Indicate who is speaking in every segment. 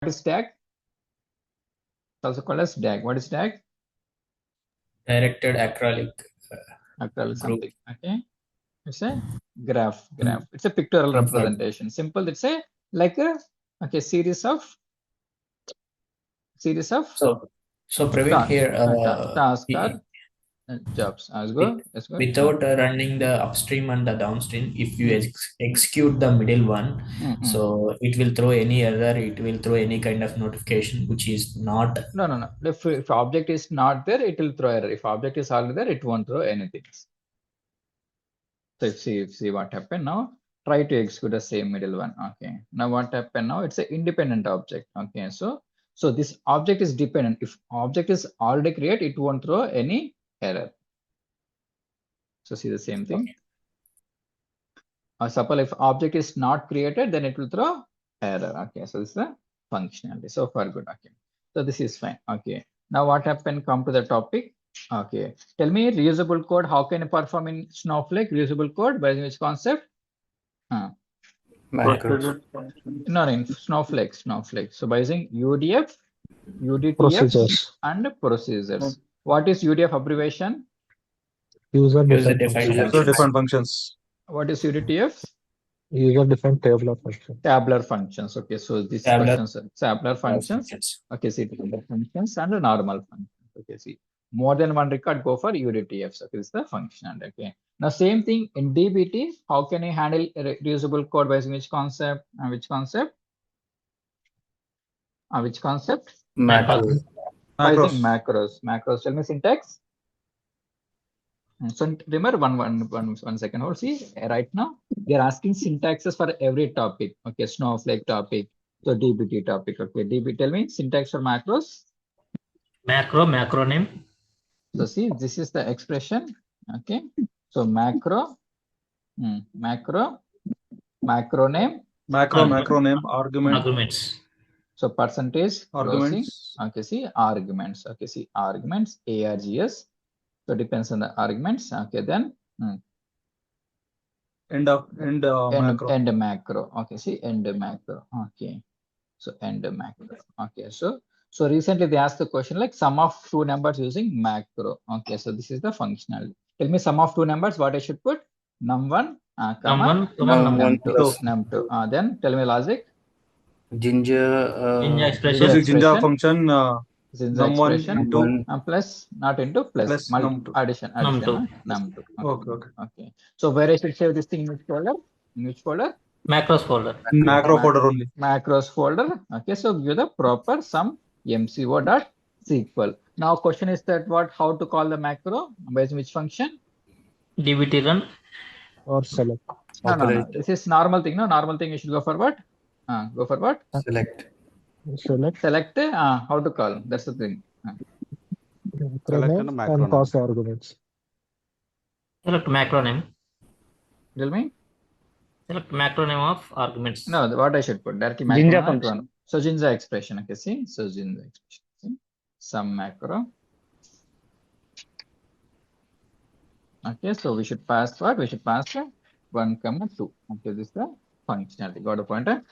Speaker 1: is DAG? It's also called as DAG. What is DAG?
Speaker 2: Directed acrylic
Speaker 1: Acrylic
Speaker 2: group.
Speaker 1: something. Okay. It's a graph. It's a pictorial representation. Simple. It's a like a series of
Speaker 2: So Praveen here
Speaker 1: task or jobs. Let's go.
Speaker 2: without running the upstream and the downstream, if you execute the middle one, so it will throw any error, it will throw any kind of notification which is not.
Speaker 1: No. If object is not there, it will throw error. If object is already there, it won't throw anything. So see what happened now. Try to execute the same middle one. Okay. Now what happened now? It's an independent object. Okay. So this object is dependent. If object is already created, it won't throw any error. So see the same thing. Suppose if object is not created, then it will throw error. Okay. So this is the functionality. So far good. Okay. So this is fine. Okay. Now what happened? Come to the topic. Okay. Tell me reusable code. How can you perform in Snowflake? Reusable code by which concept?
Speaker 2: Macros.
Speaker 1: No, in Snowflake. So by using UDF, UDTF,
Speaker 3: Procedures.
Speaker 1: and procedures. What is UDF abbreviation?
Speaker 3: User-defined functions.
Speaker 1: What is UDTF?
Speaker 3: User-defined tabular functions.
Speaker 1: Tabular functions. Okay, so these functions are tabular functions. Okay, see tabular functions and a normal function. Okay, see more than one record go for UDTF. So this is the function. Okay. Now same thing in DBT. How can you handle reusable code by using which concept? Which concept?
Speaker 2: Macros.
Speaker 1: By using macros. Macros. Tell me syntax. So remember one second. Hold. See right now they're asking syntaxes for every topic. Okay, Snowflake topic. So DBT topic. Okay, DB. Tell me syntax for macros.
Speaker 4: Macro name.
Speaker 1: So see, this is the expression. Okay. So macro name.
Speaker 3: Macro name,
Speaker 4: arguments.
Speaker 1: So percentage
Speaker 3: arguments.
Speaker 1: Closing. Okay, see arguments. Okay, see arguments. ARGS. So depends on the arguments. Okay, then
Speaker 3: End macro.
Speaker 1: End macro. Okay, see end macro. Okay, so end macro. Okay, so recently they asked the question like sum of two numbers using macro. Okay, so this is the functional. Tell me sum of two numbers. What I should put? Num1,
Speaker 4: num1,
Speaker 1: num2. Then tell me logic.
Speaker 4: JINJA expression.
Speaker 3: JINJA function.
Speaker 1: JINJA expression
Speaker 3: into
Speaker 1: plus not into plus
Speaker 3: num2.
Speaker 1: addition
Speaker 4: num2.
Speaker 1: Okay. So where I should save this thing in which folder?
Speaker 4: Macros folder.
Speaker 3: Macro folder only.
Speaker 1: Macros folder. Okay. So give the proper sum mco.sql. Now question is that how to call the macro by which function?
Speaker 4: DBT run
Speaker 3: or select.
Speaker 1: No. This is normal thing. No, normal thing you should go for what? Go for what? Select. How to call? That's the thing.
Speaker 3: Select and pass arguments.
Speaker 4: Select macro name.
Speaker 1: Tell me.
Speaker 4: Select macro name of arguments.
Speaker 1: No, what I should put directly
Speaker 3: JINJA function.
Speaker 1: So JINJA expression. Okay, see. So JINJA expression. See? Some macro. Okay, so we should pass what? We should pass 1, 2. Okay, this is the functionality. Got a pointer?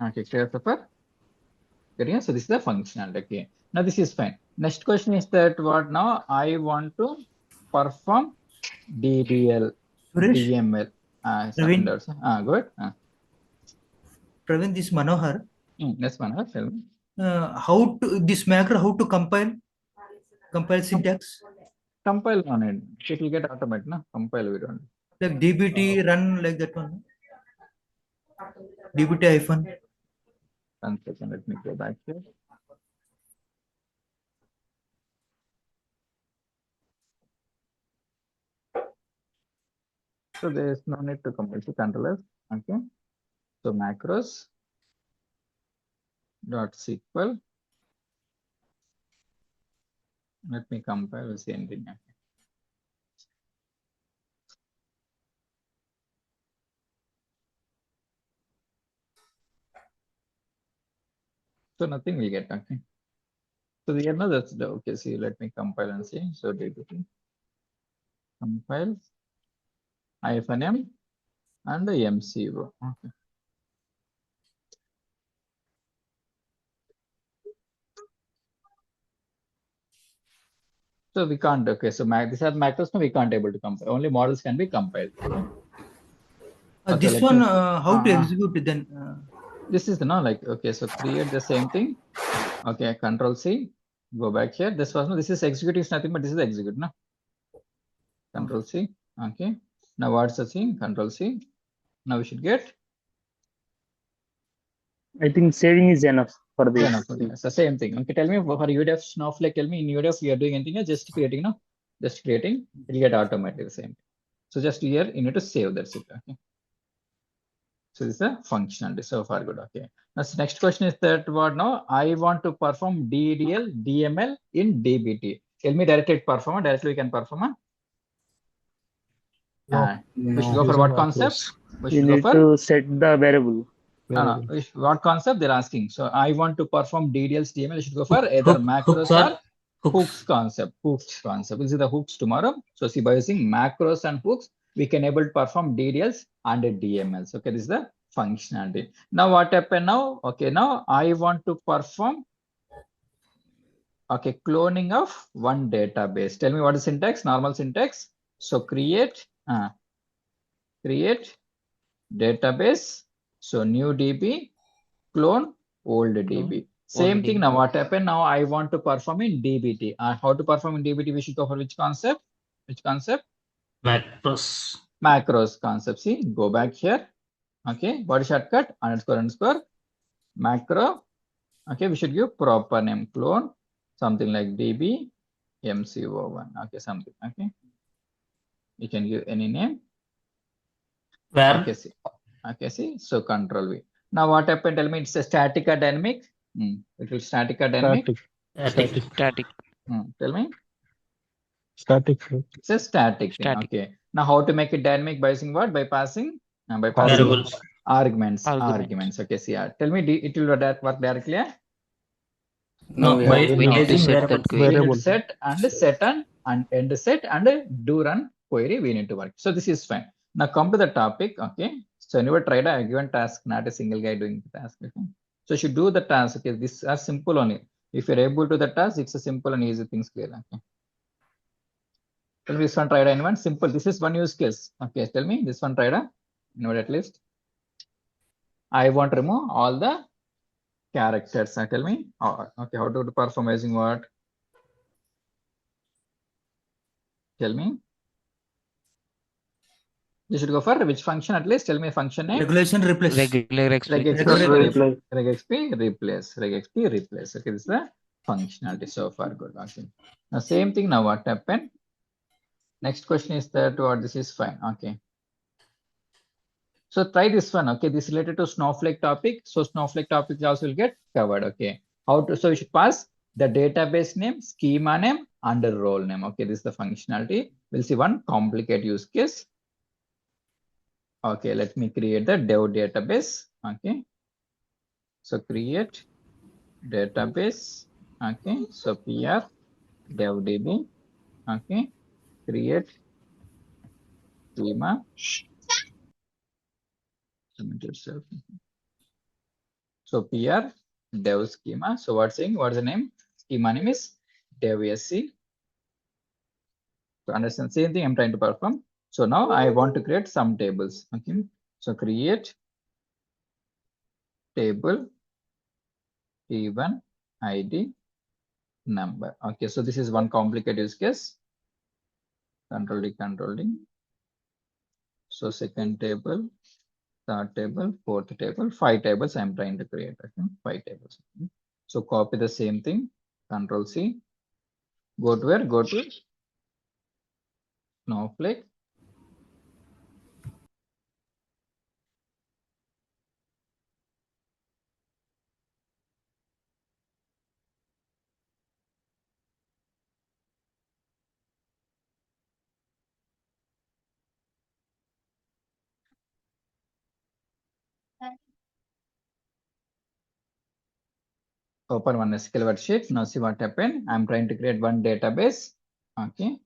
Speaker 1: Okay, clear so far? So this is the functionality. Okay. Now this is fine. Next question is that what now I want to perform DDL, DML. Standards. Good.
Speaker 5: Praveen, this Manohar.
Speaker 1: Yes, Manohar. Tell me.
Speaker 5: How to this macro? How to compile syntax?
Speaker 1: Compile on it. It will get automatic. No? Compile we don't.
Speaker 5: Like DBT run like that one. DBT hyphen.
Speaker 1: 1 second. Let me go back here. So there is no need to compile to controllers. Okay. So macros dot SQL. Let me compile the same thing. So nothing will get. Okay. So the no, that's the okay. See, let me compile and see. So DBT compile -m and the MCO. Okay. So we can't, okay, so these are macros, no, we can't able to compile. Only models can be compiled. Okay,
Speaker 5: This one, how to execute it then?
Speaker 1: This is the, no, like, okay, so create the same thing. Okay, Control C, go back here. This was, no, this is execute is nothing, but this is execute, no? Control C, okay. Now what's the thing? Control C. Now we should get.
Speaker 6: I think saving is enough for this.
Speaker 1: Enough, okay. It's the same thing. Okay, tell me for UDF Snowflake, tell me in UDF you are doing anything or just creating, no? Just creating, it'll get automatically the same. So just here you need to save, that's it. Okay. So this is a functionality. So far good. Okay. Now next question is that what now? I want to perform DDL, DML in DBT. Tell me directly perform. Directly we can perform.
Speaker 3: No,
Speaker 1: we should go for what concept? We
Speaker 6: You
Speaker 1: should go
Speaker 6: need
Speaker 1: for
Speaker 6: to set the variable.
Speaker 1: what concept they're asking. So I want to perform DDLs, DML. You should go for either macros or hooks concept. Hooks concept. We'll see the hooks tomorrow. So see, by using macros and hooks, we can able to perform DDLs and DMLs. Okay, this is the functionality. Now what happened now? Okay, now I want to perform cloning of one database. Tell me what is syntax, normal syntax. So create database. So new DB, clone old DB. Same thing. Now what happened? Now I want to perform in DBT. How to perform in DBT? We should go for which concept? Which concept?
Speaker 4: Macros.
Speaker 1: Macros concept. See, go back here. Okay, body shortcut __ macro. Okay, we should give proper name, clone, something like DB MC01. Okay, something. Okay, you can give any name.
Speaker 4: Where?
Speaker 1: Okay, see. Okay, see. So Control V. Now what happened? Tell me, it's a static or dynamic? It will static or dynamic?
Speaker 6: Static.
Speaker 1: Tell me.
Speaker 3: Static.
Speaker 1: It's a static thing. Okay. Now how to make it dynamic by using what? By passing? By passing
Speaker 4: Variables.
Speaker 1: arguments. Okay, see. Tell me, it will work directly?
Speaker 4: No,
Speaker 6: we need to set that
Speaker 3: variable.
Speaker 1: Set and end set and do run query. We need to work. So this is fine. Now come to the topic. Okay. So never tried a given task, not a single guy doing the task. Okay. So you should do the task. Okay. This is simple only. If you're able to the task, it's a simple and easy things clear. Okay. Tell me this one tried anyone? Simple. This is one use case. Okay. Tell me this one tried anyone at least. I want to remove all the characters. Tell me. Okay. How to perform using what? Tell me. You should go for which function at least? Tell me a function name.
Speaker 5: Regulation replace.
Speaker 1: Regexp replace. Okay, this is the functionality. So far good. Okay. Now same thing. Now what happened? Next question is that what this is fine. Okay. So try this one. Okay, this is related to Snowflake topic. So Snowflake topic also will get covered. Okay. How to? So you should pass the database name, schema name, and the role name. Okay, this is the functionality. We'll see one complicated use case. Okay, let me create the dev database. Okay. So create database. Okay. So PR dev DB. Okay. Create schema. So PR dev schema. So what's saying? What's the name? Schema name is dev SC. So understand same thing I'm trying to perform. So now I want to create some tables. Okay. So create table T1 ID number. Okay. So this is one complicated use case. Control D. So second table, third table, fourth table, 5 tables I'm trying to create. Okay. 5 tables. Okay. So copy the same thing. Control C. Go to where? Go to Snowflake. Open one SQL worksheet. Now see what happened. I'm trying to create one database. Okay.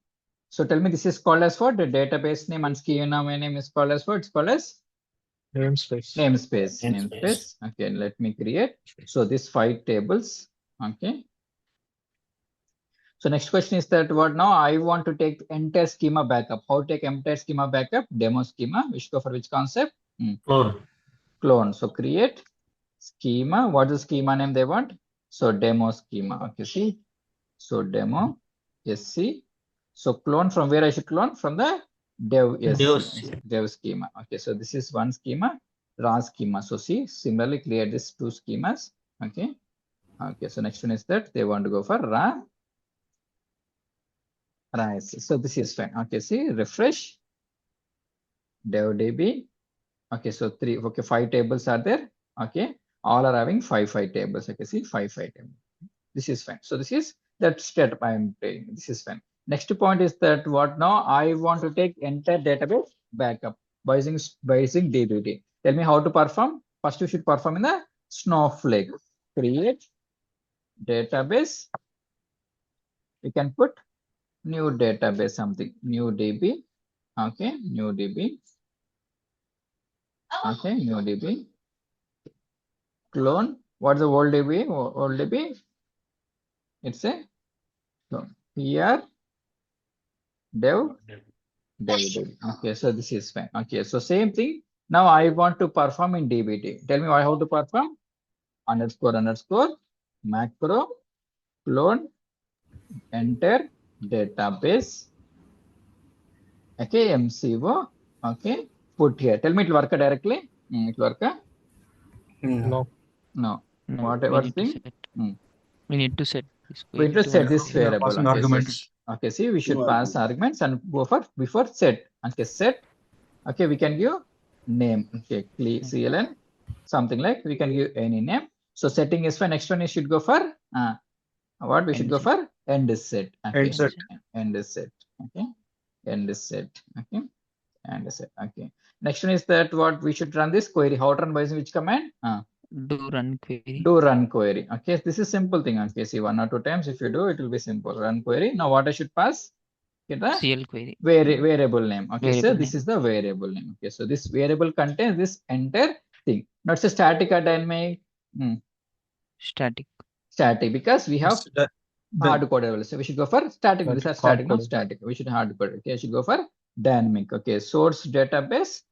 Speaker 1: So tell me this is called as what? The database name and schema name is called as what? It's called as namespace. Okay, let me create. So this 5 tables. Okay. So next question is that what now I want to take entire schema backup. How to take entire schema backup? Demo schema. We should go for which concept?
Speaker 4: Clone.
Speaker 1: Clone. So create schema. What is the schema name they want? So demo schema. Okay, see. So demo SC. So clone from where I should clone? From the dev schema. Okay, so this is one schema, raw schema. So see, similarly clear this two schemas. Okay. Okay, so next one is that they want to go for raw. So this is fine. Okay, see, refresh. Dev DB. Okay, so 5 tables are there. Okay, all are having 5 tables. Okay, see, 5 tables. This is fine. So this is that step I am taking. This is fine. Next point is that what now I want to take entire database backup by using DBT. Tell me how to perform. First, you should perform in the Snowflake. Create database. We can put new database something. New DB. Okay, new DB. Okay, new DB. Clone. What's the old DB? Old DB. It's a clone. Here. Dev. Okay, so this is fine. Okay, so same thing. Now I want to perform in DBT. Tell me how to perform. __ macro clone enter database. Okay, MCO. Okay, put here. Tell me it will work directly. It will work?
Speaker 3: No.
Speaker 1: No.
Speaker 7: No,
Speaker 1: What thing?
Speaker 7: we need to set this.
Speaker 1: We need to set this variable.
Speaker 5: Passing
Speaker 1: Okay,
Speaker 5: arguments.
Speaker 1: okay, see, we should pass arguments and go for before set. Okay, set. Okay, we can give name. Okay, CLN, something like we can give any name. So setting is fine. Next one is should go for what we should go for end set. Okay,
Speaker 5: End set.
Speaker 1: End set. Okay, end set. Okay, end set. Okay. Next one is that what we should run this query. How to run by using which command?
Speaker 7: Do run query.
Speaker 1: Do run query. Okay, this is simple thing. Okay, see 1 or 2 times if you do, it will be simple. Run query. Now what I should pass? Get the
Speaker 7: CL query.
Speaker 1: variable name. Okay, so
Speaker 7: Variable
Speaker 1: this is the variable name. Okay, so this variable contains this entire thing. Not a static or dynamic.
Speaker 7: Static.
Speaker 1: Static because we have hard coded. So we should go for static. These are static, not static. We should hard code. Okay, I should go for dynamic. Okay, source database,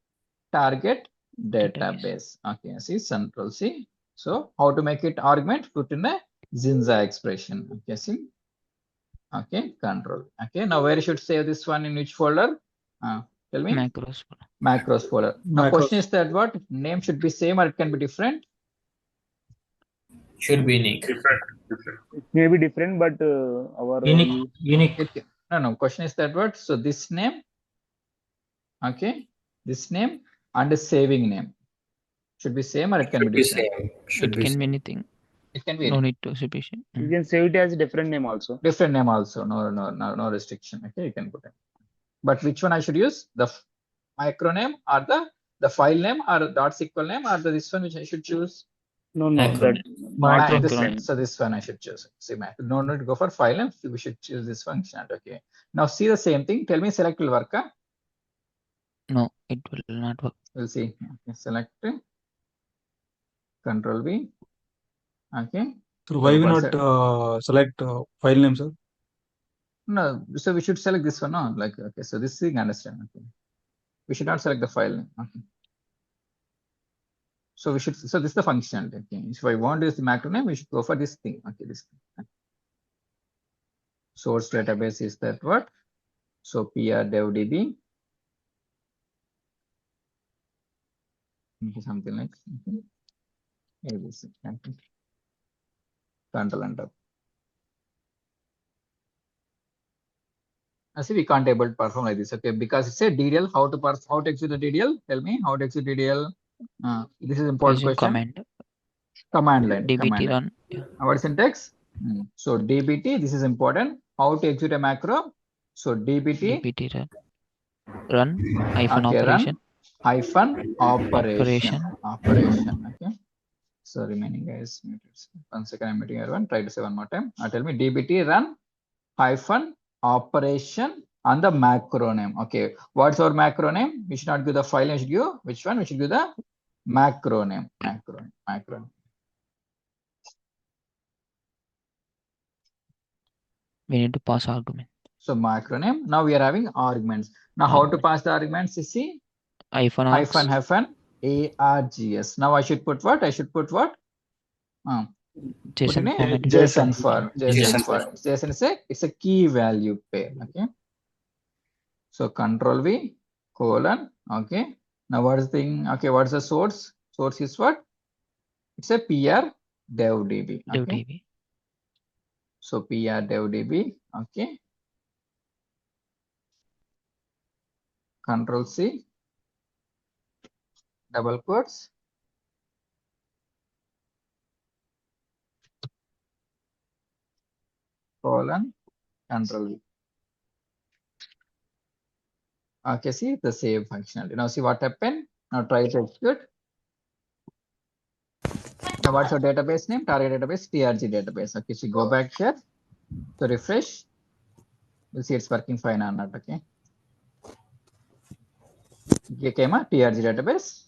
Speaker 1: target database. Okay, see central. See. So how to make it argument? Put in a JINJA expression. Okay, see. Okay, control. Okay, now where you should save this one in which folder? Tell me.
Speaker 7: Macros.
Speaker 1: Macros folder. Now question is that what name should be same or it can be different?
Speaker 2: Should be unique.
Speaker 6: It may be different, but our
Speaker 4: Unique.
Speaker 1: No. Question is that what? So this name. Okay, this name and the saving name should be same or it can be different.
Speaker 2: Should
Speaker 7: It
Speaker 2: be
Speaker 7: can
Speaker 2: same.
Speaker 7: be anything.
Speaker 1: It can be
Speaker 7: No need to specify.
Speaker 6: you can save it as a different name also.
Speaker 1: different name also. No restriction. Okay, you can put it. But which one I should use? The micro name or the file name or .SQL name or this one which I should choose?
Speaker 6: No,
Speaker 2: Macro.
Speaker 6: that
Speaker 1: So this one I should choose. See, no need to go for file name. We should choose this function. Okay. Now see the same thing. Tell me select will work.
Speaker 7: No, it will not work.
Speaker 1: We'll see. Okay, select. Control V. Okay.
Speaker 5: So why we not select file name, sir?
Speaker 1: No, so we should select this one. No, like okay. So this thing understand. Okay. We should not select the file name. Okay. So we should. So this is the function. Okay. If I want to use the macro name, we should go for this thing. Okay. This thing. Source database is that what? So PR dev DB. Okay, something like. Okay. ABC. Okay. Control enter. I see we can't able to perform like this. Okay, because it's a DDL. How to execute the DDL? Tell me how to execute DDL. This is important
Speaker 7: Using
Speaker 1: question.
Speaker 7: Command
Speaker 1: line.
Speaker 7: DBT run. Yeah.
Speaker 1: Our syntax. So DBT. This is important. How to execute a macro? So DBT
Speaker 7: run hyphen
Speaker 1: okay,
Speaker 7: operation.
Speaker 1: Hyphen operation. Okay. So remaining guys, 1 second, I'm meeting everyone. Try to say one more time. Tell me DBT run hyphen operation on the macro name. Okay. What's our macro name? We should not give the file name. We should give which one? We should give the macro name. Macro.
Speaker 7: We need to pass argument.
Speaker 1: So macro name. Now we are having arguments. Now how to pass the arguments? You see,
Speaker 7: Hyphen
Speaker 1: hyphen args. Now I should put what? I should put what? Put in
Speaker 7: JSON
Speaker 1: a
Speaker 7: format.
Speaker 1: JSON for
Speaker 3: JSON
Speaker 1: JSON is a key value pair. Okay. So control V colon. Okay. Now what is the thing? Okay, what's the source? Source is what? It's a PR dev DB. Okay.
Speaker 7: DB.
Speaker 1: So PR dev DB. Okay. Control C. Double quotes. Colon. Control V. Okay, see the same functionality. Now see what happened. Now try to execute. Now what's your database name? Target database, TRG database. Okay, so go back here. So refresh. You'll see it's working fine or not. Okay. Okay, came a TRG database.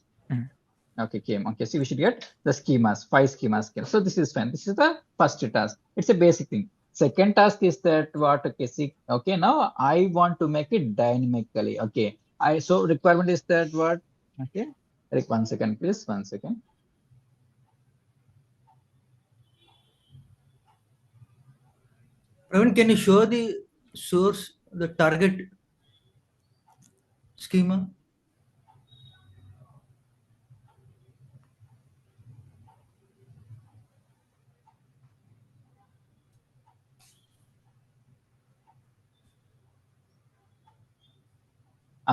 Speaker 1: Okay, came. Okay, see we should get the schemas, 5 schemas here. So this is fine. This is the first task. It's a basic thing. Second task is that what? Okay, see. Okay, now I want to make it dynamically. Okay, so requirement is that what? Okay, like 1 second, please. 1 second.
Speaker 5: Praveen, can you show the source, the target schema?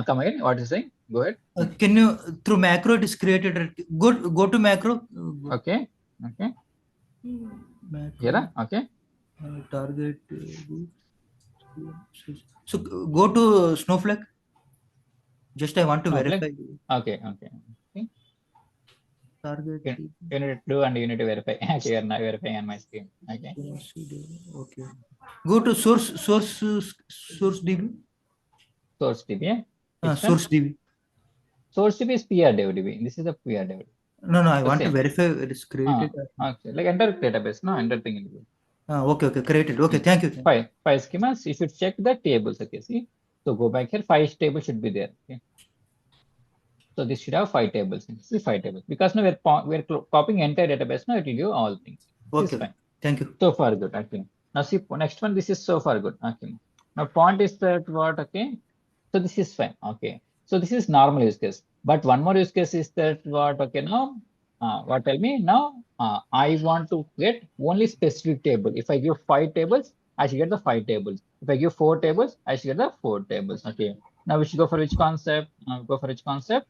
Speaker 1: Come again. What is saying? Go ahead.
Speaker 5: Can you, through macro it is created? Go to macro.
Speaker 1: Okay. Okay.
Speaker 5: Macro.
Speaker 1: Here. Okay.
Speaker 5: Target. So go to Snowflake. Just I want to
Speaker 1: Snowflake?
Speaker 5: verify.
Speaker 1: Okay. Okay. Okay.
Speaker 5: Target.
Speaker 1: You need to do and you need to verify. Okay, you're not verifying on my screen. Okay.
Speaker 5: Okay. Go to source DB.
Speaker 1: Source DB.
Speaker 5: Source DB.
Speaker 1: Source DB is PR dev DB. This is the PR dev.
Speaker 5: No, I want to verify it is created.
Speaker 1: Okay, like enter database. No, enter thing in the
Speaker 5: Okay, created. Okay, thank you.
Speaker 1: 5 schemas. You should check the tables. Okay, see. So go back here. 5 tables should be there. Okay. So this should have 5 tables. See 5 tables because now we're copying entire database. Now it will do all things.
Speaker 5: Okay, fine. Thank you.
Speaker 1: So far good. Okay. Now see next one. This is so far good. Okay. Now point is that what? Okay. So this is fine. Okay. So this is normal use case. But one more use case is that what? Okay. Now, what tell me now? I want to get only specific table. If I give 5 tables, I should get the 5 tables. If I give 4 tables, I should get the 4 tables. Okay. Now we should go for which concept? Go for which concept?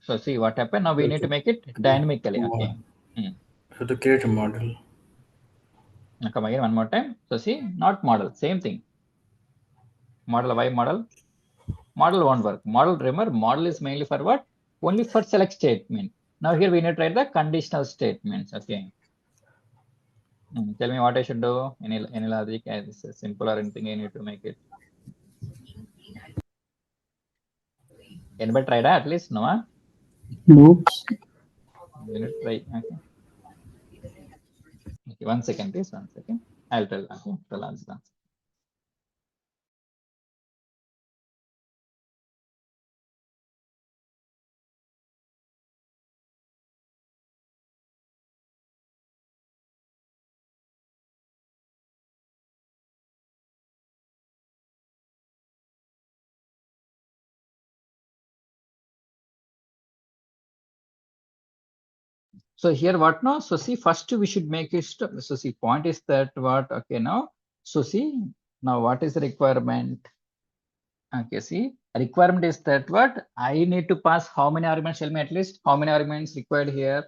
Speaker 1: So see what happened. Now we need to make it dynamically. Okay.
Speaker 3: So to create a model.
Speaker 1: Now come again one more time. So see, not model, same thing. Model, why model? Model won't work. Model, remember, model is mainly for what? Only for select statement. Now here we need to write the conditional statements. Okay. Tell me what I should do. Any logic? This is simple or anything I need to make it. Anybody tried that at least? No?
Speaker 6: No.
Speaker 1: You need to try. Okay. Okay, 1 second, please. 1 second. I'll tell. Okay, tell answer. So here what now? So see, first we should make it. So see, point is that what? Okay, now. So see, now what is the requirement? Okay, see, requirement is that what? I need to pass how many arguments? Tell me at least how many arguments required here.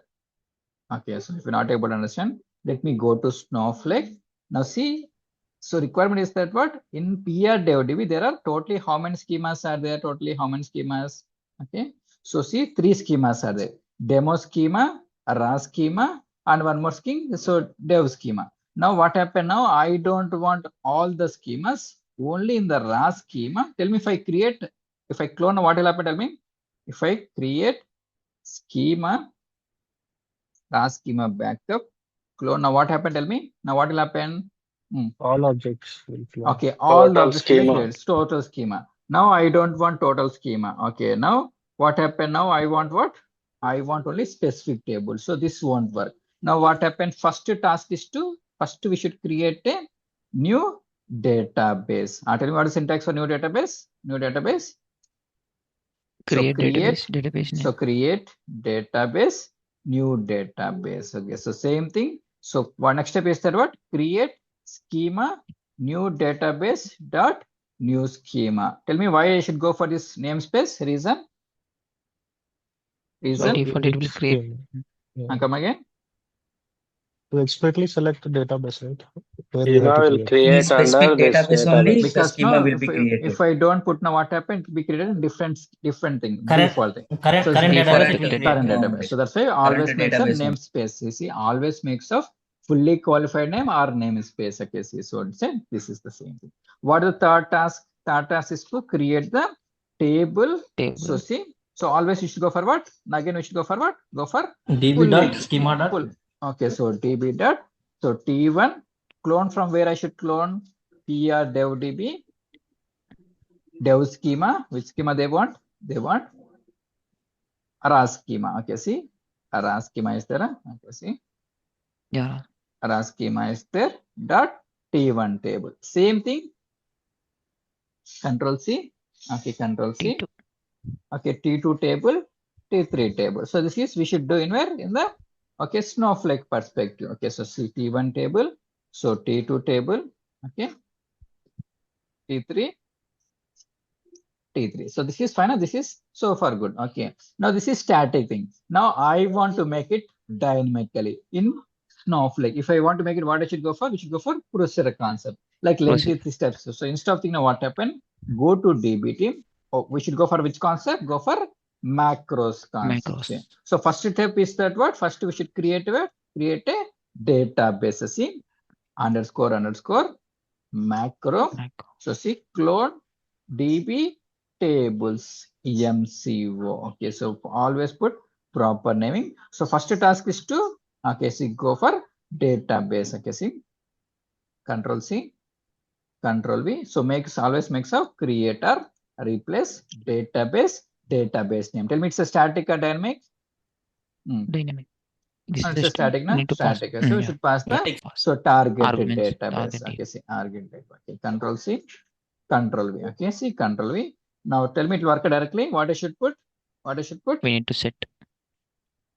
Speaker 1: Okay, so if you're not able to understand, let me go to Snowflake. Now see, so requirement is that what? In PR dev DB, there are totally how many schemas are there? Totally how many schemas? Okay, so see, 3 schemas are there. Demo schema, raw schema, and one more scheme. So dev schema. Now what happened now? I don't want all the schemas, only in the raw schema. Tell me if I create, if I clone, what will happen? Tell me. If I create schema, raw schema backup, clone. Now what happened? Tell me. Now what will happen?
Speaker 6: All objects will flow.
Speaker 1: Okay, all the
Speaker 3: Total
Speaker 1: objects will be
Speaker 3: schema.
Speaker 1: created. Total schema. Now I don't want total schema. Okay, now what happened? Now I want what? I want only specific table. So this won't work. Now what happened? First task is first we should create a new database. Tell me what is syntax for new database? New database.
Speaker 7: Create
Speaker 1: create
Speaker 7: database name.
Speaker 1: So create database, new database. Okay, so same thing. So one next step is that what? Create schema, new database dot new schema. Tell me why I should go for this namespace. Reason?
Speaker 7: By default, it will create.
Speaker 1: Come again.
Speaker 6: To explicitly select the database, right? Where we
Speaker 3: Schema
Speaker 6: have to
Speaker 3: will
Speaker 6: create.
Speaker 3: create
Speaker 2: Specific
Speaker 3: under this
Speaker 2: database only,
Speaker 3: database.
Speaker 2: the
Speaker 1: Because
Speaker 2: schema
Speaker 1: now
Speaker 2: will be created.
Speaker 1: if I don't put now what happened, it will be created in different thing,
Speaker 2: Current-
Speaker 1: default thing.
Speaker 2: Current
Speaker 1: So
Speaker 2: current
Speaker 7: default
Speaker 2: database.
Speaker 7: it will
Speaker 2: will
Speaker 1: current
Speaker 2: create.
Speaker 1: database. So that's why always
Speaker 2: Current
Speaker 1: makes a
Speaker 2: database name.
Speaker 1: namespace. You see, always makes of fully qualified name or namespace. Okay, see, so it's a, this is the same thing. What is the third task? Third task is to create the table. So see, so always you should go for what? Again, we should go for what? Go for
Speaker 4: DB dot schema dot.
Speaker 1: full. Okay, so DB dot. So T1 clone from where I should clone? PR dev DB. Dev schema. Which schema they want? They want ARA schema. Okay, see, ARA schema is there. Okay, see,
Speaker 7: Yeah.
Speaker 1: ARA schema is there. Dot T1 table. Same thing. Control C. Okay, Control C.
Speaker 7: T2.
Speaker 1: Okay, T2 table, T3 table. So this is we should do in where? In the okay Snowflake perspective. Okay, so see T1 table, so T2 table. Okay, T3. T3. So this is fine. This is so far good. Okay. Now this is static thing. Now I want to make it dynamically in Snowflake. If I want to make it, what I should go for? We should go for procedure concept, like lengthy steps. So instead of thinking what happened, go to DBT. Oh, we should go for which concept? Go for macros concept.
Speaker 7: Macros.
Speaker 1: Okay. So first step is that what? First we should create a database. See, underscore macro. So see, clone DB tables MCO. Okay, so always put proper naming. So first task is to okay, see, go for database. Okay, see, Control C, Control V. So always makes a creator replace database name. Tell me it's a static or dynamic?
Speaker 7: Dynamic. This
Speaker 1: It's a static, no? Static. So we should pass the so targeted
Speaker 7: Arguments,
Speaker 1: database. Okay, see, target database. Okay, Control C, Control V. Okay, see, Control V. Now tell me it will work directly. What I should put? What I should put?
Speaker 7: We need to set.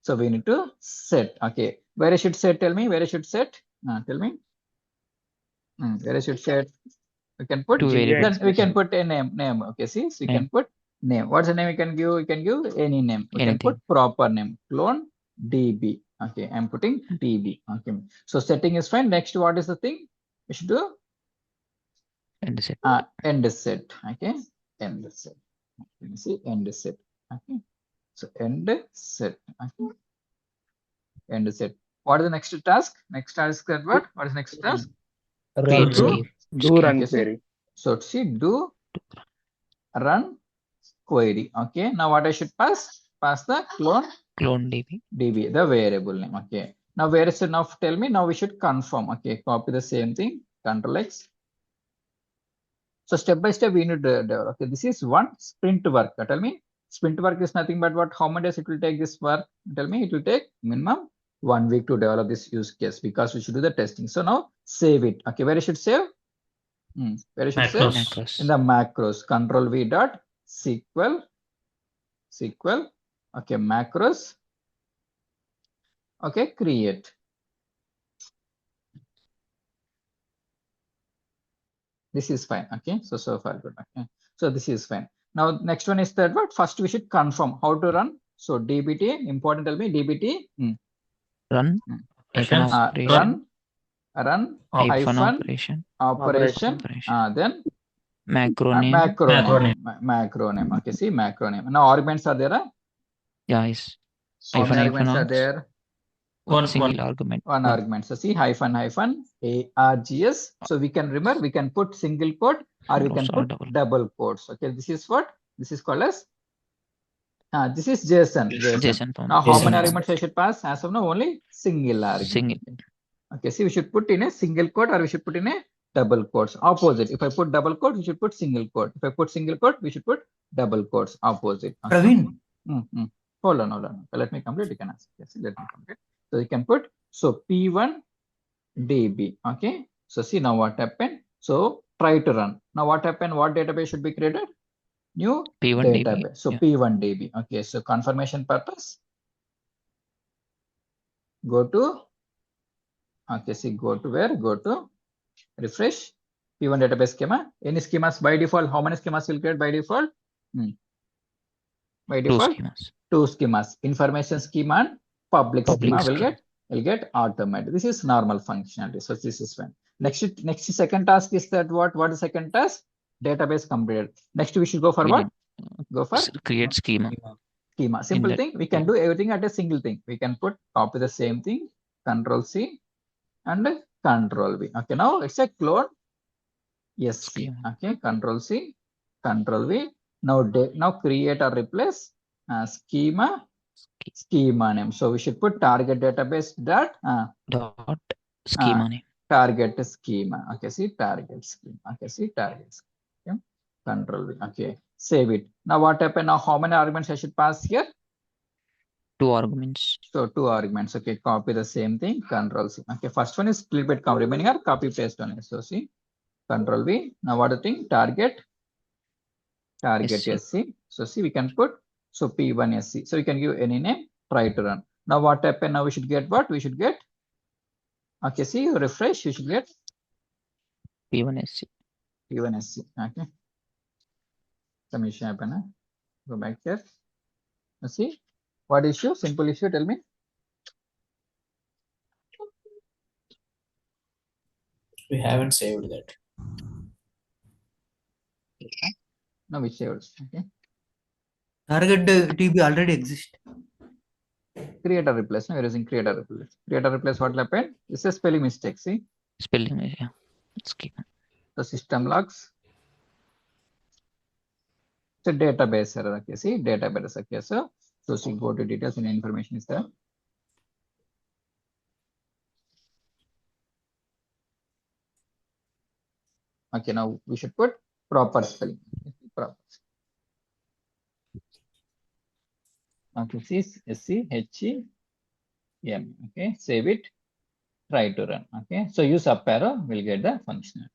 Speaker 1: So we need to set. Okay, where I should set? Tell me where I should set. Tell me. Where I should set? We can put. Then we can put a name. Okay, see, so you can put name. What's the name you can give? You can give any name. We can put proper name. Clone DB. Okay, I'm putting DB. Okay, so setting is fine. Next, what is the thing we should do?
Speaker 7: End set.
Speaker 1: End set. Okay, end set. Let me see, end set. Okay, so end set. Okay, end set. What is the next task? Next task is what? What is next task?
Speaker 6: Do run query.
Speaker 1: So see, do run query. Okay, now what I should pass? Pass the clone
Speaker 7: DB,
Speaker 1: the variable name. Okay, now where is it? Now tell me. Now we should confirm. Okay, copy the same thing. Control X. So step by step we need to develop. Okay, this is one sprint work. Tell me, sprint work is nothing but what? How many days it will take this work? Tell me, it will take minimum 1 week to develop this use case because we should do the testing. So now save it. Okay, where I should save? Where I should save?
Speaker 7: macros.
Speaker 1: In the macros. Control V dot SQL. Okay, macros. Okay, create. This is fine. Okay, so far good. Okay, so this is fine. Now next one is that what? First we should confirm how to run. So DBT, important. Tell me DBT.
Speaker 7: Run.
Speaker 1: Run
Speaker 7: Hyphen
Speaker 1: operation. Then
Speaker 7: macro name.
Speaker 1: Macro name. Okay, see, macro name. Now arguments are there.
Speaker 7: Yeah, yes.
Speaker 1: Arguments are there.
Speaker 7: Single argument.
Speaker 1: One argument. So see, hyphen args. So we can remember, we can put single quote or we can put double quotes. Okay, this is what? This is called as this is JSON.
Speaker 7: JSON.
Speaker 1: Now how many arguments I should pass? As of now, only single argument. Okay, see, we should put in a single quote or we should put in a double quotes. Opposite. If I put double quote, we should put single quote. If I put single quote, we should put double quotes. Opposite. Okay?
Speaker 5: Praveen,
Speaker 1: Hold on. Okay, let me complete. You can ask. Yes, let me complete. So you can put P1 DB. Okay. So see now what happened. So try to run. Now what happened? What database should be created? New
Speaker 7: P1
Speaker 1: database.
Speaker 7: DB.
Speaker 1: So
Speaker 7: Yeah.
Speaker 1: P1 DB. Okay. So confirmation purpose. Go to. Okay. See, go to where? Go to refresh. P1 database schema. Any schemas by default? How many schemas will create by default? By
Speaker 7: Two
Speaker 1: default,
Speaker 7: schemas.
Speaker 1: two schemas. Information schema and public schema
Speaker 7: schema.
Speaker 1: will get automated. This is normal functionality. So this is fine. Next second task is that what? What is second task? Database completed. Next we should go for
Speaker 7: We
Speaker 1: what?
Speaker 7: need
Speaker 1: Go for
Speaker 7: create schema.
Speaker 1: schema. Simple
Speaker 7: that-
Speaker 1: thing. We can do everything at a single thing. We can copy the same thing, Control C and Control V. Okay, now it's a clone. Yes,
Speaker 7: Schema.
Speaker 1: okay, Control C, Control V. Now create or replace schema name. So we should put target database dot
Speaker 7: Schema name.
Speaker 1: target schema. Okay, see target schema. Okay, see target schema. Okay. Control V. Okay, save it. Now what happened? Now how many arguments I should pass here?
Speaker 7: 2 arguments.
Speaker 1: So 2 arguments. Okay, copy the same thing. Control C. Okay, first one is split bit count. Remaining are copy paste on it. So see, Control V. Now what the thing? Target SC. So see, we can put P1 SC. So we can give any name. Try to run. Now what happened? Now we should get what? We should get. Okay, see, refresh. We should get
Speaker 7: P1 SC.
Speaker 1: P1 SC. Okay. Some issue happen. Go back here. Let's see. What issue? Simple issue. Tell me.
Speaker 2: We haven't saved that.
Speaker 1: No, we saved. Okay.
Speaker 5: target DB already exists.
Speaker 1: Create or replace. No, we're using create or replace. Create or replace. What happened? This is spelling mistake. See.
Speaker 7: Spelling. Yeah. Schema.
Speaker 1: The system logs. It's a database error. Okay, see, database. Okay, so see, go to details and information is there. Okay, now we should put proper spelling. Proper. Okay, see, SCHEM. Okay, save it. Try to run. Okay, so use up arrow. We'll get the function.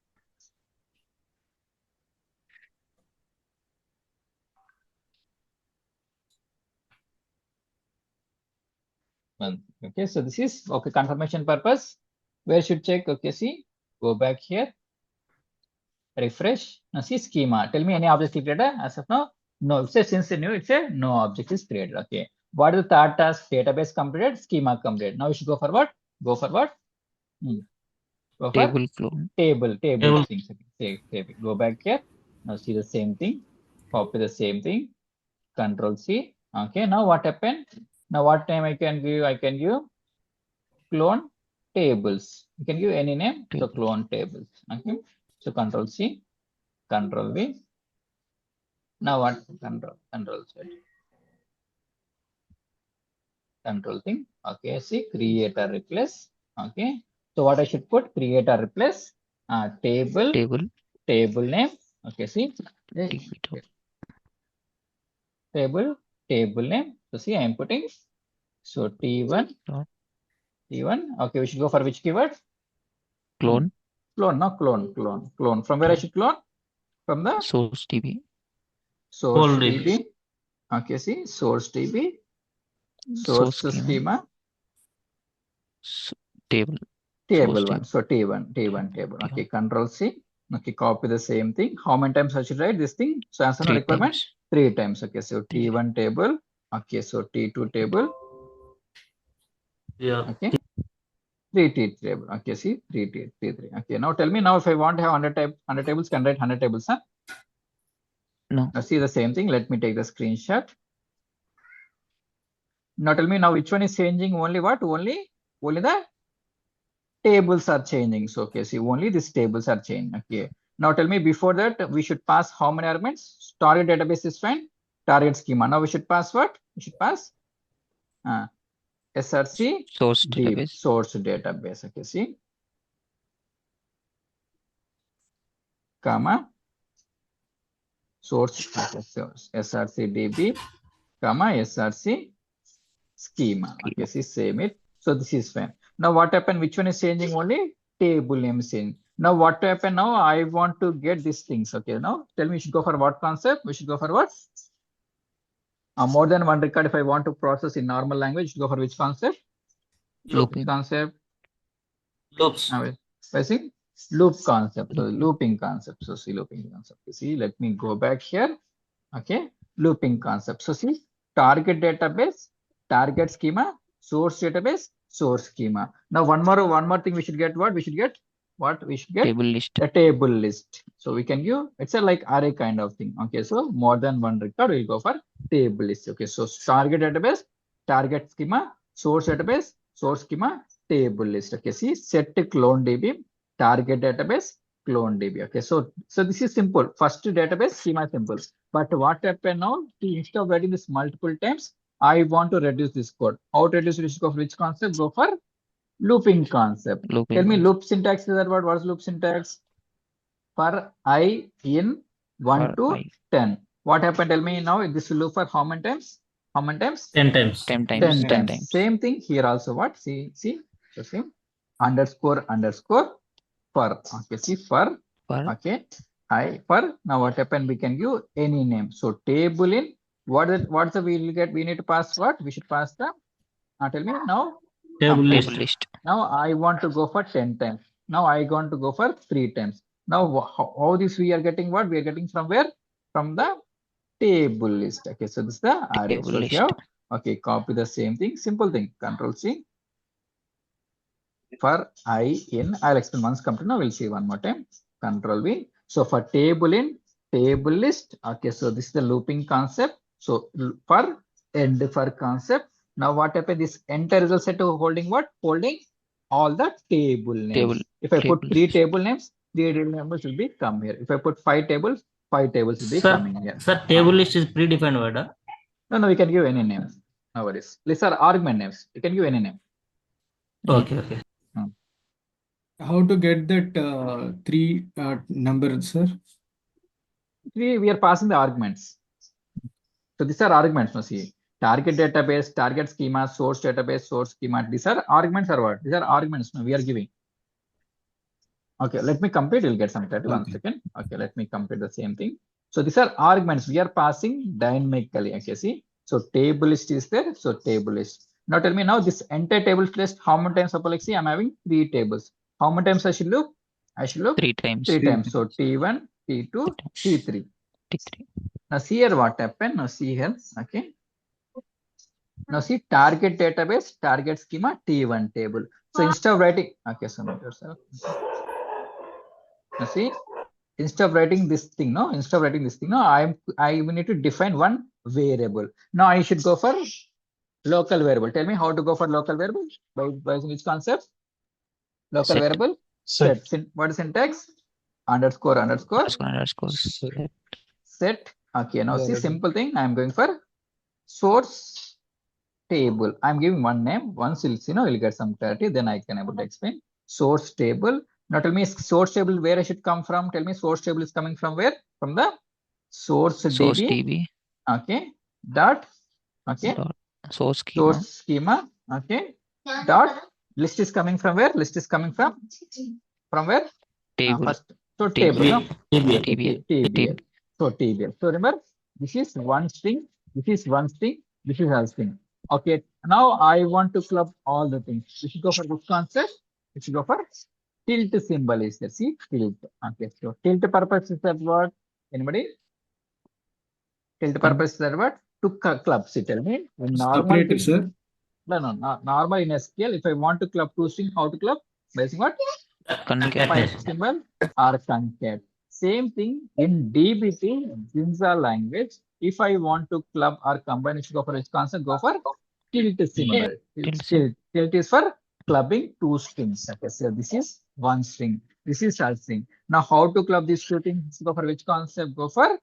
Speaker 1: Okay, so this is okay. Confirmation purpose. Where should check? Okay, see, go back here. Refresh. Now see schema. Tell me any object is created as of now. No, it says since new, it's a no object is created. Okay. What is the third task? Database completed, schema completed. Now we should go for what? Go for what? Go for
Speaker 7: Table clone.
Speaker 1: Table things. Okay. Table. Go back here. Now see the same thing. Copy the same thing. Control C. Okay. Now what happened? Now what name I can give? I can give clone tables. You can give any name. So clone tables. Okay. So Control C, Control V. Now what? Control Z. Control thing. Okay. See, create or replace. Okay. So what I should put? Create or replace. Table name. Okay. See. Table name. So see, I am putting. So T1. Okay. We should go for which keyword?
Speaker 7: Clone.
Speaker 1: Clone. From where I should clone? From the
Speaker 7: source DB.
Speaker 1: Source DB. Okay, see, source DB. Source schema.
Speaker 7: Table.
Speaker 1: Table 1. So T1 table. Okay, Control C. Okay, copy the same thing. How many times I should write this thing? So answer no requirement. 3 times. Okay, so T1 table. Okay, so T2 table.
Speaker 4: Yeah.
Speaker 1: Okay. 3 table. Okay, see, 3 Okay, now tell me now if I want to have 100 tables, can I write 100 tables, huh?
Speaker 7: No.
Speaker 1: Now see the same thing. Let me take the screenshot. Now tell me now which one is changing only what? Only the tables are changing. So okay, see only these tables are changing. Okay. Now tell me before that we should pass how many arguments? Target database is fine. Target schema. Now we should pass what? We should pass SRC
Speaker 7: Source
Speaker 1: deep
Speaker 7: database.
Speaker 1: source database. Okay, see, comma source SRC DB, comma SRC schema. Okay, see, same it. So this is fine. Now what happened? Which one is changing? Only table name is changing. Now what happened? Now I want to get these things. Okay, now tell me, we should go for what concept? We should go for what? More than one record. If I want to process in normal language, go for which concept?
Speaker 7: Looping.
Speaker 1: Which concept?
Speaker 4: Loops.
Speaker 1: Basic loop concept. So looping concept. So see looping concept. See, let me go back here. Okay, looping concept. So see, target database, target schema, source database, source schema. Now one more thing we should get. What we should get? What we should get?
Speaker 7: Table list.
Speaker 1: A table list. So we can give, it's a like array kind of thing. Okay, so more than one record, we'll go for table list. Okay, so target database, target schema, source database, source schema, table list. Okay, see, set clone DB, target database, clone DB. Okay, so this is simple. First database schema is simple. But what happened now? Instead of writing this multiple times, I want to reduce this code. How to reduce this? Go for which concept? Go for looping concept.
Speaker 7: Looping
Speaker 1: Tell me,
Speaker 7: concept.
Speaker 1: loop syntax is that what? What is loop syntax? For I in 1
Speaker 7: For
Speaker 1: to
Speaker 7: I.
Speaker 1: 10. What happened? Tell me now. This will loop for how many times? How many times?
Speaker 4: 10 times.
Speaker 7: 10 times.
Speaker 1: 10
Speaker 7: 10
Speaker 1: times.
Speaker 7: times.
Speaker 1: Same thing here also. What? See. So same. Underscore for. Okay. See, for.
Speaker 7: For
Speaker 1: Okay. I for. Now what happened? We can give any name. So table in. What's the we'll get? We need to pass what? We should pass the. Tell me now.
Speaker 4: Table list.
Speaker 7: table list.
Speaker 1: Now I want to go for 10 times. Now I want to go for 3 times. Now how this we are getting what? We are getting from where? From the table list. Okay, so this is the array.
Speaker 7: Table
Speaker 1: So
Speaker 7: list.
Speaker 1: here, okay, copy the same thing. Simple thing. Control C. For I in, I'll explain once come to now. We'll see one more time. Control V. So for table in, table list. Okay, so this is the looping concept. So for end for concept. Now what happened? This entire result set to holding what? Holding all the table names. If I put
Speaker 7: table
Speaker 1: 3
Speaker 7: names.
Speaker 1: table names, 3 table numbers will be come here. If I put 5 tables, 5 tables will be coming here.
Speaker 4: Sir, table list is predefined word.
Speaker 1: No, we can give any names. No worries. These are argument names. You can give any name.
Speaker 4: Okay.
Speaker 3: How to get that 3 number, sir?
Speaker 1: We are passing the arguments. So these are arguments. No, see, target database, target schema, source database, source schema. These are arguments or what? These are arguments. No, we are giving. Okay, let me complete. You'll get some clarity. 1 second. Okay, let me complete the same thing. So these are arguments we are passing dynamically. Okay, see. So table list is there. So table list. Now tell me now this entire table list. How many times? Suppose see, I'm having 3 tables. How many times I should loop? I should loop
Speaker 7: 3 times.
Speaker 1: 3 times. So T1, T2, T3.
Speaker 7: T3.
Speaker 1: Now see here what happened. Now see here. Okay. Now see target database, target schema, T1 table. So instead of writing, okay, so yourself. Now see, instead of writing this thing, no, I need to define one variable. Now I should go for local variable. Tell me how to go for local variable by using which concept? Local
Speaker 7: Set.
Speaker 1: variable.
Speaker 6: Set.
Speaker 1: What is syntax? Underscore. Set. Okay, now see, simple thing. I'm going for source table. I'm giving one name. Once you'll see, you'll get some clarity. Then I can able to explain. Source table. Now tell me source table where I should come from. Tell me source table is coming from where? From the source DB. Okay. Dot. Okay.
Speaker 7: Dot. Source schema.
Speaker 1: Source schema. Okay. Dot. List is coming from where? List is coming from where?
Speaker 7: Table.
Speaker 1: First. So table. No?
Speaker 7: TBL.
Speaker 1: So TBL. So remember, this is one string. This is one string. This is a string. Okay. Now I want to club all the things. We should go for this concept. We should go for tilt symbol is there. See, tilt. Okay. So tilt purpose is that what? Anybody? Tilt purpose is that what? To club. See, tell me.
Speaker 3: Separate, sir.
Speaker 1: No. Normal in SQL. If I want to club 2 strings, how to club? By using what?
Speaker 7: Concat.
Speaker 1: Symbol or concat. Same thing in DBT JINJA language. If I want to club or combine, you should go for which concept? Go for tilt symbol. Tilt is for clubbing 2 strings. Okay, so this is 1 string. This is a string. Now, how to club these 2 things? Go for which concept? Go for.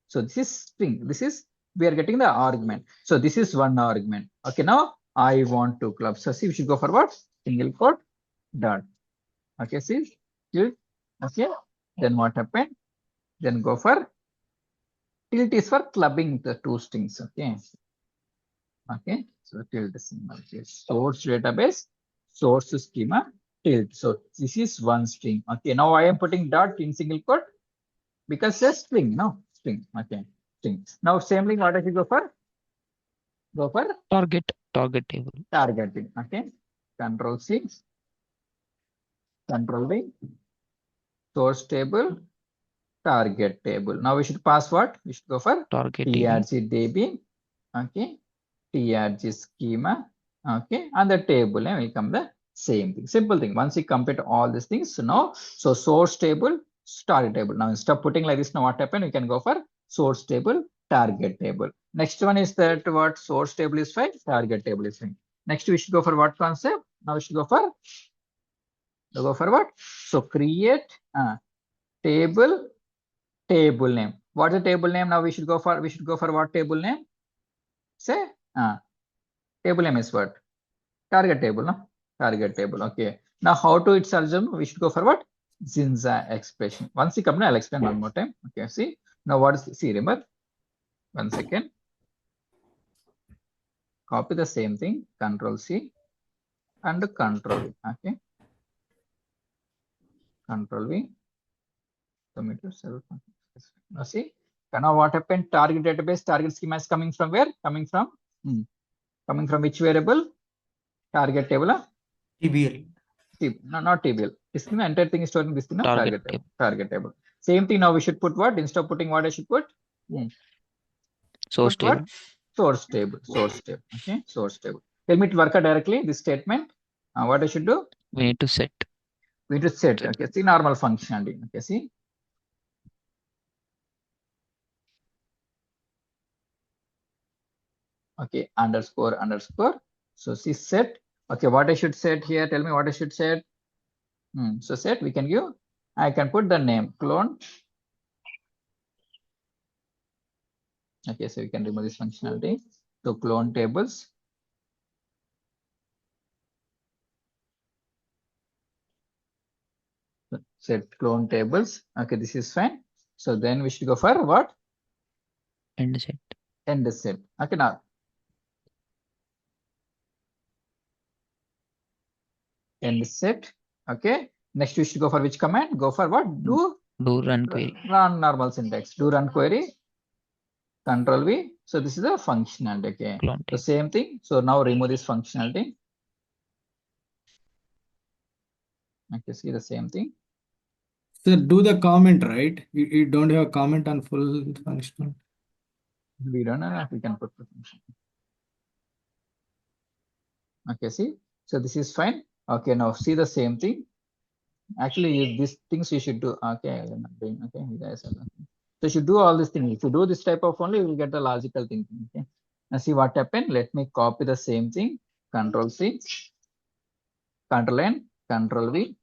Speaker 1: So this is string. This is we are getting the argument. So this is one argument. Okay, now I want to club. So see, we should go for what? Single quote dot. Okay, see, tilt. Okay, then what happened? Then go for tilt is for clubbing the two strings. Okay, okay. So tilt symbol. Okay. Source database, source schema, tilt. So this is one string. Okay, now I am putting dot in single quote because it's a string. No string. Okay, string. Now same thing. What I should go for? Go for
Speaker 7: Target table.
Speaker 1: targeting. Okay, Control C, Control V, source table, target table. Now we should pass what? We should go for
Speaker 7: Target
Speaker 1: TRG DB. Okay, TRG schema. Okay, and the table and will come the same thing. Simple thing. Once you complete all these things, so now so source table, target table. Now instead of putting like this, now what happened? We can go for source table, target table. Next one is that what source table is fine, target table is fine. Next we should go for what concept? Now we should go for what? So create table name. What is the table name? Now we should go for what table name? Say table name is what? Target table, no? Target table. Okay. Now how to it's assume? We should go for what? JINJA expression. Once you come, I'll explain one more time. Okay. See now what is see remember? 1 second. Copy the same thing. Control C and Control V. Okay. Control V. Submit yourself. Now see. Now what happened? Target database, target schema is coming from where? Coming from which variable? Target table.
Speaker 5: TBL.
Speaker 1: No, not TBL. This thing, the entire thing is stored in this thing. No?
Speaker 7: Target table.
Speaker 1: Target table. Same thing. Now we should put what? Instead of putting what I should put?
Speaker 7: Source
Speaker 1: Put what?
Speaker 7: table.
Speaker 1: Source table. Source table. Okay. Source table. Tell me to work out directly this statement. What I should do?
Speaker 7: We need to set.
Speaker 1: We need to set. Okay. See normal functionality. Okay. See. Okay. Underscore. So see set. Okay. What I should set here? Tell me what I should set. So set we can give. I can put the name clone. Okay, so we can remove this functionality. So clone tables. Set clone tables. Okay, this is fine. So then we should go for what?
Speaker 7: End set.
Speaker 1: End set. Okay, now. End set. Okay. Next we should go for which command? Go for what? Do
Speaker 7: run query.
Speaker 1: Run normal syntax. Do run query. Control V. So this is a functionality. Okay.
Speaker 7: Clone
Speaker 1: The same thing. So now remove this functionality. Okay, see the same thing.
Speaker 3: Sir, do the comment, right? You don't have a comment on full function.
Speaker 1: We don't know if we can put the function. Okay, see. So this is fine. Okay, now see the same thing. Actually, these things you should do. Okay, I'm not doing. Okay, you guys are. So you should do all these things. If you do this type of only, you will get the logical thinking. Okay. Now see what happened. Let me copy the same thing. Control C, Control N, Control V.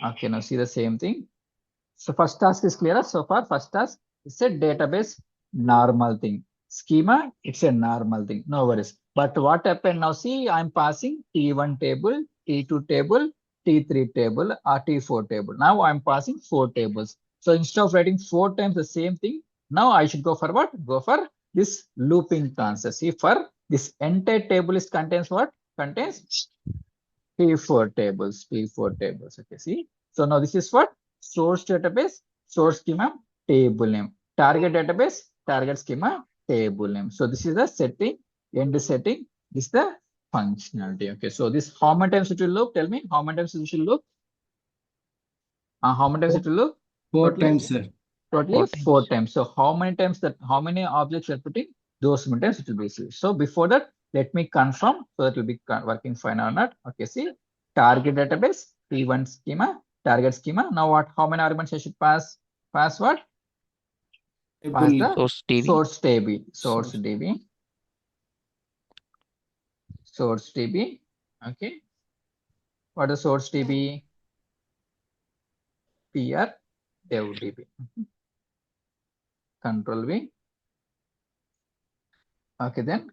Speaker 1: Okay, now see the same thing. So first task is clear so far. First task is a database normal thing. Schema, it's a normal thing. No worries. But what happened now? See, I'm passing T1 table, T2 table, T3 table, or T4 table. Now I'm passing 4 tables. So instead of writing 4 times the same thing, now I should go for what? Go for this looping concept. See, for this entire table is contains what? Contains P4 tables. Okay, see. So now this is what? Source database, source schema, table name. Target database, target schema, table name. So this is the setting, end setting. This is the functionality. Okay, so this how many times it will loop? Tell me how many times it will loop? How many times it will loop?
Speaker 3: 4
Speaker 1: Totally?
Speaker 3: times, sir.
Speaker 1: Totally 4 times. So how many times that? How many objects you are putting? Those many times it will be received. So before that, let me confirm so that will be working fine or not. Okay, see, target database, P1 schema, target schema. Now what? How many arguments I should pass? Pass what? Pass the
Speaker 7: Source DB.
Speaker 1: source DB. Source DB. Source DB. Okay. What is source DB? PR dev DB. Control V. Okay, then.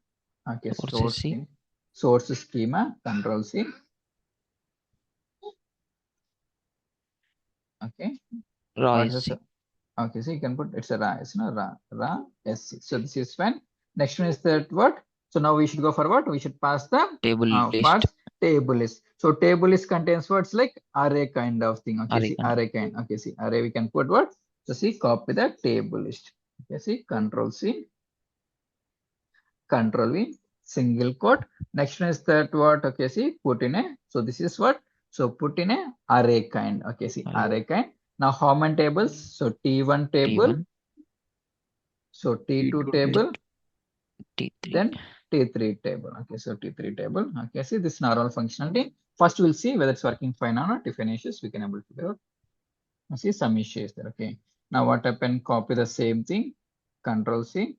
Speaker 1: Okay,
Speaker 7: Source
Speaker 1: source
Speaker 7: SC.
Speaker 1: thing. source schema, Control C. Okay.
Speaker 7: Raw
Speaker 1: What is
Speaker 7: SC.
Speaker 1: the, okay, so you can put it's a rise, no ra SC. So this is fine. Next one is that what? So now we should go for what? We should pass the
Speaker 7: Table list.
Speaker 1: parts table list. So table list contains words like array kind of thing. Okay,
Speaker 7: Array
Speaker 1: see
Speaker 7: kind.
Speaker 1: array kind. Okay, see array we can put what? So see copy the table list. Okay, see Control C, Control V, single quote. Next one is that what? Okay, see put in a. So this is what? So put in a array kind. Okay, see array kind. Now how many tables? So T1 table.
Speaker 7: T1,
Speaker 1: So T2 table,
Speaker 7: T3.
Speaker 1: then T3 table. Okay, so T3 table. Okay, see this normal functionality. First, we'll see whether it's working fine or not. If any issues, we can able to figure out. See some issues there. Okay. Now what happened? Copy the same thing. Control C.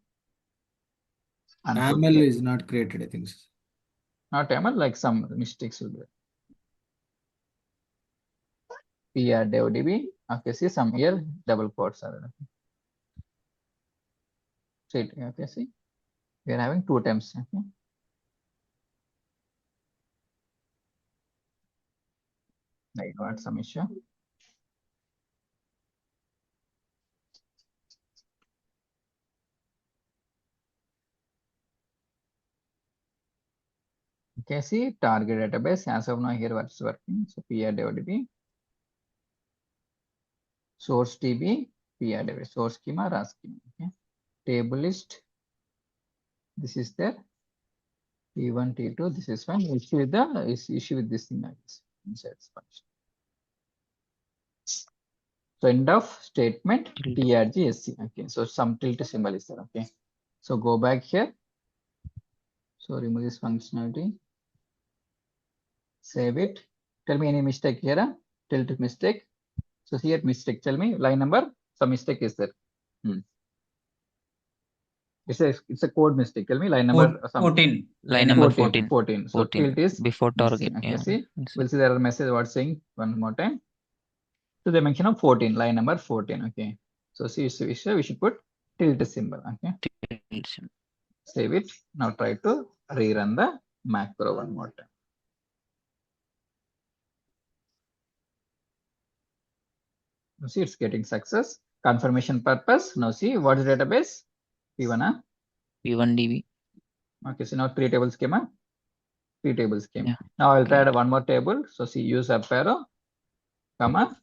Speaker 1: And put
Speaker 3: ML
Speaker 1: here.
Speaker 3: is not created, I think.
Speaker 1: Not ML, like some mistakes will be there. PRDB. Okay, see some here double quotes are there. Okay, see we are having 2 times. Okay. I got some issue. Okay, see target database as of now here what's working. So PRDB, source DB, PRDB, source schema, RAS schema. Okay, table list. This is there. T1, T2. This is fine. Issue with the issue with this thing. I guess inside this function. So end of statement TRG SC. Okay, so some tilt symbol is there. Okay, so go back here. So remove this functionality. Save it. Tell me any mistake here. Tilt mistake. So here mistake. Tell me line number. Some mistake is there. It's a code mistake. Tell me line number.
Speaker 5: 14.
Speaker 7: Line number
Speaker 1: 14. 14. So
Speaker 7: 14.
Speaker 1: tilt is
Speaker 7: Before target.
Speaker 1: missing. Okay,
Speaker 7: Yeah.
Speaker 1: see. We'll see there are message what's saying one more time. So they mention of 14, line number 14. Okay. So see, we should put tilt symbol. Okay. Save it. Now try to rerun the macro one more time. Now see, it's getting success. Confirmation purpose. Now see, what is database? P1.
Speaker 7: P1 DB.
Speaker 1: Okay, so now 3 table schema. 3 table schema.
Speaker 7: Yeah.
Speaker 1: Now I'll try one more table. So see, use up arrow, comma,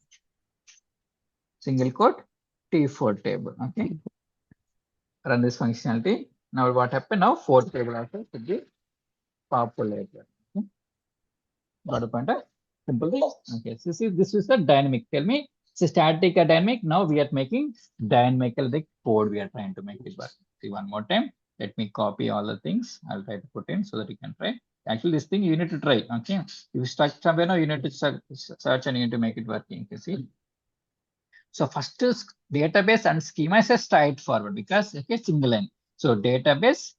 Speaker 1: single quote, T4 table. Okay. Run this functionality. Now what happened? Now 4th table also should be populated. Okay. Got a pointer? Simple thing. Okay. So see, this is the dynamic. Tell me, it's a static or dynamic. Now we are making dynamical the code we are trying to make it work. See one more time. Let me copy all the things. I'll try to put in so that you can try. Actually, this thing you need to try. Okay. If you stuck somewhere now, you need to search and you need to make it working. Okay. See. So first is database and schema is a straightforward because okay, single line. So database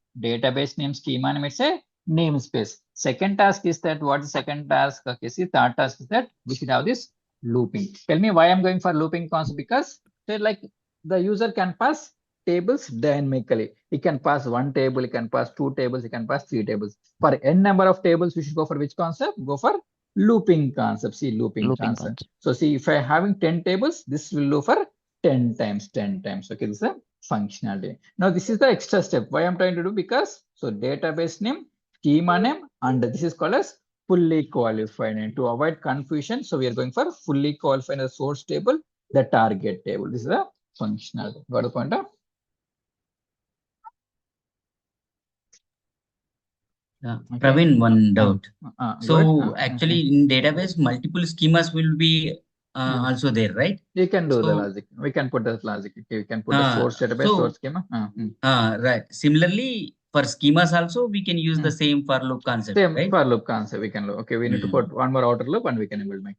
Speaker 1: name, schema name, it's a namespace. Second task is that what is second task? Okay, see third task is that we should have this looping. Tell me why I'm going for looping concept because say like the user can pass tables dynamically. It can pass 1 table, it can pass 2 tables, it can pass 3 tables. For n number of tables, we should go for which concept? Go for looping concept. See looping concept. So see if I having 10 tables, this will loop for 10 times. Okay, this is a functionality. Now this is the extra step. Why I'm trying to do because so database name, schema name, and this is called as fully qualified. And to avoid confusion, so we are going for fully qualified the source table, the target table. This is a functionality. Got a pointer?
Speaker 8: Okay. Praveen, one doubt. So actually in database, multiple schemas will be also there, right?
Speaker 1: You can do the logic. We can put the logic. We can put the source database, source schema.
Speaker 8: Right. Similarly, for schemas also, we can use the same for loop concept.
Speaker 1: Same
Speaker 8: right?
Speaker 1: for loop concept. We can loop. Okay, we need to put one more outer loop and we can able make.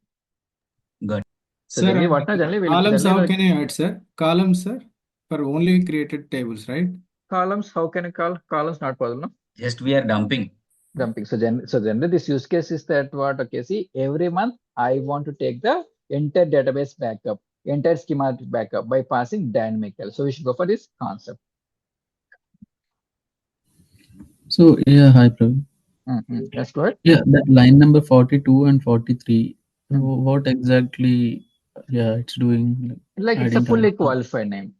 Speaker 8: Good.
Speaker 1: So
Speaker 3: Sir,
Speaker 1: generally, what generally
Speaker 3: columns how can you add, sir? Columns, sir, for only created tables, right?
Speaker 1: Columns, how can you call columns? Not possible, no?
Speaker 8: Just we are dumping.
Speaker 1: So generally this use case is that what, okay, see every month I want to take the entire database backup, entire schema backup by passing dynamical. So we should go for this concept.
Speaker 9: So yeah, hi Praveen.
Speaker 1: That's good.
Speaker 9: Yeah, that line number 42 and 43.
Speaker 1: Mm.
Speaker 9: What exactly? Yeah, it's doing.
Speaker 1: Like
Speaker 9: I
Speaker 1: it's a
Speaker 9: didn't
Speaker 1: fully
Speaker 9: understand.
Speaker 1: qualified name.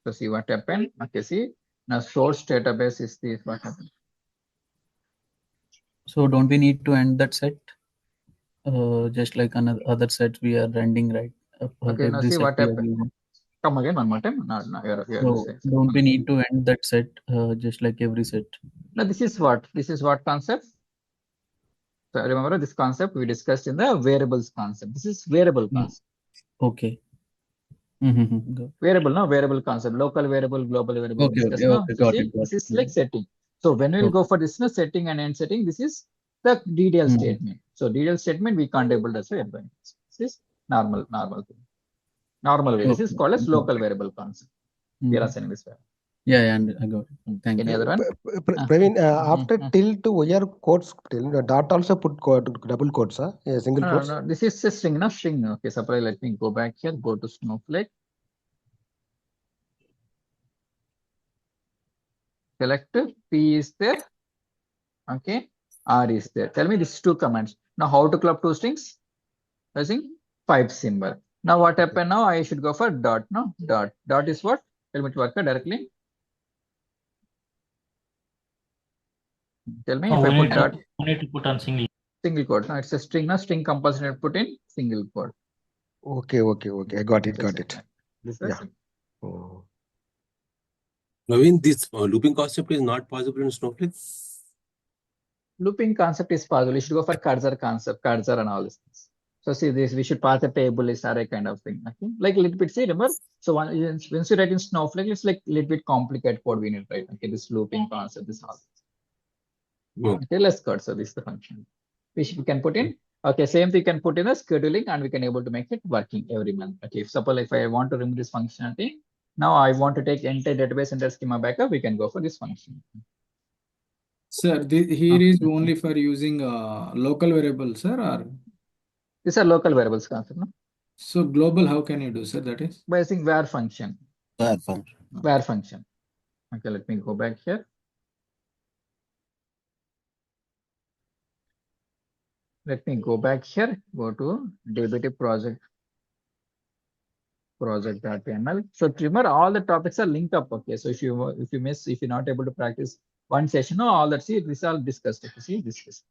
Speaker 1: So see what happened. Okay, see now source database is this what happened.
Speaker 9: So don't we need to end that set? Just like another other sets we are rendering, right?
Speaker 1: Okay, now
Speaker 9: Every
Speaker 1: see
Speaker 9: set
Speaker 1: what
Speaker 9: we are
Speaker 1: happened.
Speaker 9: using.
Speaker 1: Come again one more time. No, you're
Speaker 9: So don't we need to end that set just like every set?
Speaker 1: Now this is what concept. So remember this concept we discussed in the variables concept. This is variable concept.
Speaker 9: Okay. Go.
Speaker 1: Variable concept, local variable, global variable.
Speaker 9: Okay,
Speaker 1: Discuss,
Speaker 9: okay,
Speaker 1: no?
Speaker 9: okay,
Speaker 1: So
Speaker 9: got
Speaker 1: see,
Speaker 9: it, got
Speaker 1: this is
Speaker 9: it.
Speaker 1: like setting. So when we'll
Speaker 9: Okay.
Speaker 1: go for this setting and end setting, this is the DDL
Speaker 9: Mhm.
Speaker 1: statement. So DDL statement we can't able to say. This is normal thing. Normal way. This is
Speaker 9: Okay.
Speaker 1: called as local variable concept. We are assigning this way.
Speaker 9: Yeah, I got it. Thank
Speaker 1: Any
Speaker 9: you.
Speaker 1: other one?
Speaker 6: Praveen, after till to where quotes till dot also put double quotes, single quotes.
Speaker 1: No, this is a string, no string. Okay, suppose let me go back here, go to Snowflake. Select P is there. Okay, R is there. Tell me these two commands. Now how to club two strings? Using pipe symbol. Now what happened now? I should go for dot. No, dot. Dot is what? Tell me to work directly. Tell me if I put dot.
Speaker 4: We need to put on single.
Speaker 1: Single quote. No, it's a string. No string compulsory to put in single quote.
Speaker 6: Okay. I got it.
Speaker 1: This
Speaker 6: Yeah.
Speaker 1: is
Speaker 6: Oh.
Speaker 10: Naveen, this looping concept is not possible in Snowflake.
Speaker 1: looping concept is possible. You should go for cursor concept, cursor and all these things. So see this, we should pass a table, list, array kind of thing. Okay, like a little bit. See, remember. So once you write in Snowflake, it's like a little bit complicated code we need, right? Okay, this looping concept, this all. Okay, let's cursor. This is the function. We can put in. Okay, same thing you can put in the scheduling, and we can able to make it working every month. Okay, suppose if I want to remove this functionality, now I want to take entire database and schema backup, we can go for this function.
Speaker 3: Sir, here is only for using local variable, sir, or
Speaker 1: These are local variables concept, no?
Speaker 3: so global, how can you do, sir? That is
Speaker 1: By using var function.
Speaker 10: Var function.
Speaker 1: Var function. Okay, let me go back here. Let me go back here. Go to DBT project.yml. So remember, all the topics are linked up. Okay, so if you miss, if you're not able to practice one session, no, all that see this all discussed. Okay, see this.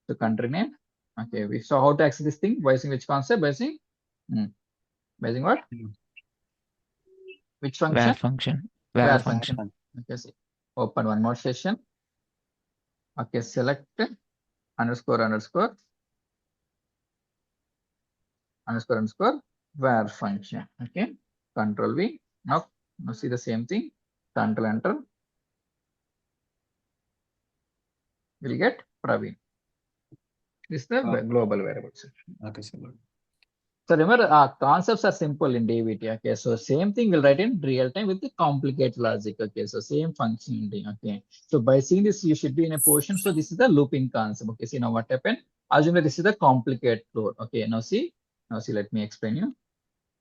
Speaker 1: So country name. Okay, we saw how to access this thing by using which concept? By using what? Which function?
Speaker 7: var function.
Speaker 1: Var function. Okay, see. Open one more session. Okay, select underscore var function. Okay, control V. Now see the same thing. Control enter. We'll get Praveen. This is the global variable.
Speaker 3: okay, sir.
Speaker 1: So remember, concepts are simple in DBT. Okay, so same thing we'll write in real time with the complicated logic. Okay, so same function. Okay, so by seeing this, you should be in a position. So this is the looping concept. Okay, see now what happened? Assume that this is the complicated code. Okay, now see, let me explain you.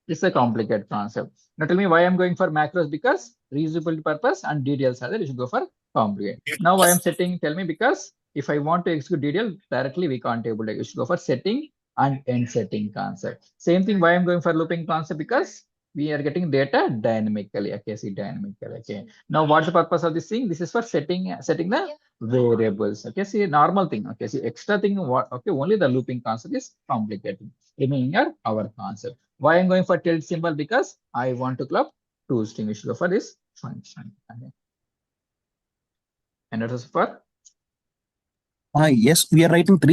Speaker 1: This is a complicated concept. Now tell me why I'm going for macros, because reusability purpose and DDLs are there. You should go for complicated. Now why I'm setting? Tell me, because if I want to execute DDL directly, we can't able to. You should go for setting and end setting concept. Same thing why I'm going for looping concept, because we are getting data dynamically. Okay, see dynamically. Okay. Now what's the purpose of this thing? This is for setting the variables. Okay, see normal thing. Okay, see extra thing. What? Okay, only the looping concept is complicated. Remaining are our concept. Why I'm going for tilde symbol? Because I want to club two string. We should go for this function. Okay. And that is for.
Speaker 10: Yes, we are writing 3